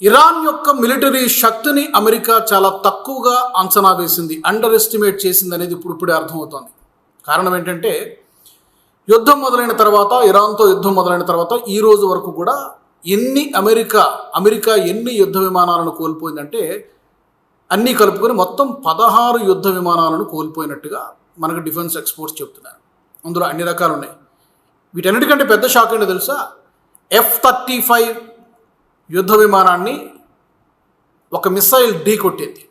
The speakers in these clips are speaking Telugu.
ఇరాన్ యొక్క మిలిటరీ శక్తిని అమెరికా చాలా తక్కువగా అంచనా వేసింది, అండర్ ఎస్టిమేట్ చేసింది అనేది ఇప్పుడిప్పుడే అర్థమవుతోంది. కారణం ఏంటంటే యుద్ధం మొదలైన తర్వాత, ఇరాన్తో యుద్ధం మొదలైన తర్వాత ఈ రోజు వరకు కూడా అమెరికా ఎన్ని యుద్ధ విమానాలను కోల్పోయిందంటే అన్నీ కలుపుకొని మొత్తం 16 యుద్ధ విమానాలను కోల్పోయినట్టుగా మనకు డిఫెన్స్ ఎక్స్పర్ట్స్ చెప్తున్నారు. అందులో అన్ని రకాలు ఉన్నాయి. వీటన్నిటికంటే పెద్ద షాక్ ఏంటో తెలుసా? F-35 యుద్ధ విమానాన్ని ఒక మిసైల్ ఢీ కొట్టింది.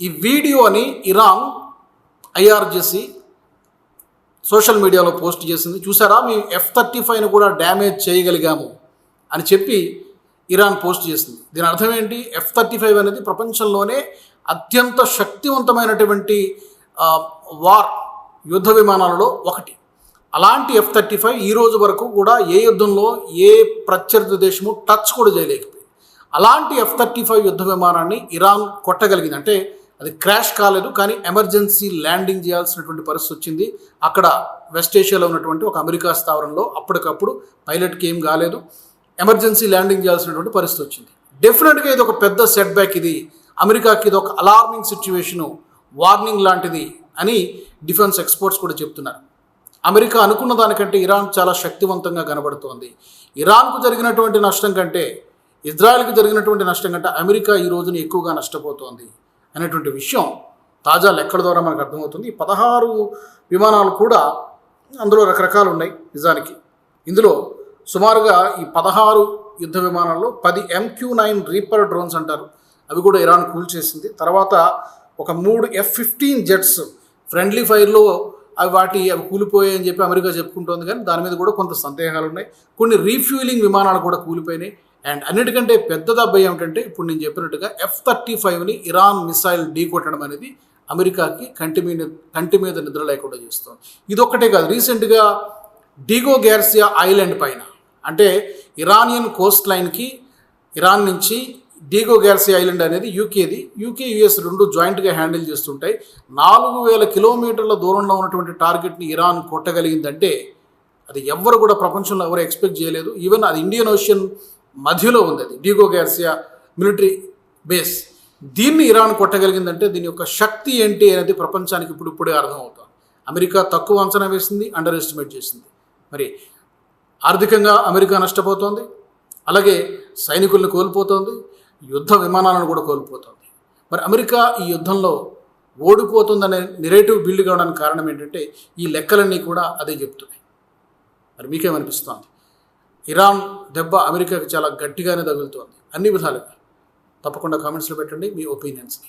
ఈ వీడియోని ఇరాన్ IRGC సోషల్ మీడియాలో పోస్ట్ చేసింది. చూసారా, మీ F-35ని కూడా డ్యామేజ్ చేయగలిగాము అని చెప్పి ఇరాన్ పోస్ట్ చేసింది. దీని అర్థం ఏంటి? F-35 అనేది ప్రపంచంలోనే అత్యంత శక్తివంతమైనటువంటి యుద్ధ విమానాలలో ఒకటి. అలాంటి F-35 ఈ రోజు వరకు కూడా ఏ యుద్ధంలో ఏ ప్రత్యర్థి దేశము టచ్ కూడా చేయలేకపోయింది. అలాంటి F-35 యుద్ధ విమానాన్ని ఇరాన్ కొట్టగలిగింది. అంటే అది క్రాష్ కాలేదు, కానీ ఎమర్జెన్సీ ల్యాండింగ్ చేయాల్సినటువంటి పరిస్థితి వచ్చింది. అక్కడ వెస్ట్ ఏషియాలో ఉన్నటువంటి ఒక అమెరికా స్థావరంలో అప్పటికప్పుడు పైలట్కి ఏం కాలేదు, ఎమర్జెన్సీ ల్యాండింగ్ చేయాల్సినటువంటి పరిస్థితి వచ్చింది. డెఫినెట్గా ఇది ఒక పెద్ద సెట్ బ్యాక్. ఇది అమెరికాకి ఇది ఒక అలార్మింగ్ సిచ్యువేషను, వార్నింగ్ లాంటిది అని డిఫెన్స్ ఎక్స్పర్ట్స్ కూడా చెప్తున్నారు. అమెరికా అనుకున్న దానికంటే ఇరాన్ చాలా శక్తివంతంగా కనబడుతోంది. ఇరాన్కు జరిగినటువంటి నష్టం కంటే, ఇజ్రాయెల్కి జరిగినటువంటి నష్టం కంటే అమెరికా ఈ రోజున ఎక్కువగా నష్టపోతోంది అనేటువంటి విషయం తాజా లెక్కల ద్వారా మనకు అర్థమవుతుంది. 16 విమానాలు కూడా అందులో రకరకాలు ఉన్నాయి. నిజానికి ఇందులో సుమారుగా ఈ 16 యుద్ధ విమానాల్లో 10 MQ-9 రీపర్ డ్రోన్స్ అంటారు, అవి కూడా ఇరాన్ కూల్చేసింది. తర్వాత ఒక 3 F-15 జెట్స్ ఫ్రెండ్లీ ఫైర్లో అవి కూలిపోయాయని చెప్పి అమెరికా చెప్పుకుంటోంది, కానీ దాని మీద కూడా కొంత సందేహాలు ఉన్నాయి. కొన్ని రీఫ్యూలింగ్ విమానాలు కూడా కూలిపోయినాయి. అండ్ అన్నిటికంటే పెద్ద దెబ్బ ఏమిటంటే ఇప్పుడు నేను చెప్పినట్టుగా F-35ని ఇరాన్ మిసైల్ ఢీ కొట్టడం అనేది అమెరికాకి కంటి మీద నిద్ర లేకుండా చేస్తుంది. ఇదొక్కటే కాదు, రీసెంట్గా డిగో గార్సియా ఐలాండ్ పైన, అంటే ఇరానియన్ కోస్ట్ లైన్కి ఇరాన్ నుంచి డిగో గార్సియా ఐలాండ్ అనేది యూకే US రెండు జాయింట్గా హ్యాండిల్ చేస్తుంటాయి. 4000 కిలోమీటర్ల దూరంలో ఉన్నటువంటి టార్గెట్ని ఇరాన్ కొట్టగలిగిందంటే అది ఎవరు కూడా ప్రపంచంలో ఎవరు ఎక్స్పెక్ట్ చేయలేదు. ఈవెన్ అది ఇండియన్ ఓషన్ మధ్యలో ఉంది. అది డిగో గార్సియా మిలిటరీ బేస్. దీన్ని ఇరాన్ కొట్టగలిగిందంటే దీని యొక్క శక్తి ఏంటి అనేది ప్రపంచానికి ఇప్పుడే అర్థమవుతుంది. అమెరికా తక్కువ అంచనా వేసింది, అండర్ ఎస్టిమేట్ చేసింది. మరి ఆర్థికంగా అమెరికా నష్టపోతోంది, అలాగే సైనికులను కోల్పోతోంది, యుద్ధ విమానాలను కూడా కోల్పోతుంది. మరి అమెరికా ఈ యుద్ధంలో ఓడిపోతుందనే నెరేటివ్ బిల్డ్ కావడానికి కారణం ఏంటంటే ఈ లెక్కలన్నీ కూడా అదే చెప్తున్నాయి. మరి మీకేమనిపిస్తోంది? ఇరాన్ దెబ్బ అమెరికాకి చాలా గట్టిగానే తగులుతోంది అన్ని విధాలుగా. తప్పకుండా కామెంట్స్లో పెట్టండి మీ ఒపీనియన్స్ని.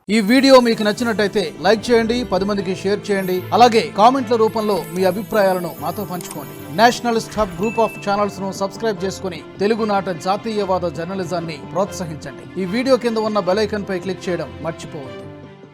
ఈ వీడియో మీకు నచ్చినట్టయితే లైక్ చేయండి, 10 మందికి షేర్ చేయండి. అలాగే కామెంట్ల రూపంలో మీ అభిప్రాయాలను మాతో పంచుకోండి. Nationalist hub group of channels ను సబ్స్క్రైబ్ చేసుకుని తెలుగునాట జాతీయవాద జర్నలిజాన్ని ప్రోత్సహించండి. ఈ వీడియో కింద ఉన్న బెల్ ఐకాన్ పై క్లిక్ చేయడం మర్చిపోవద్దు.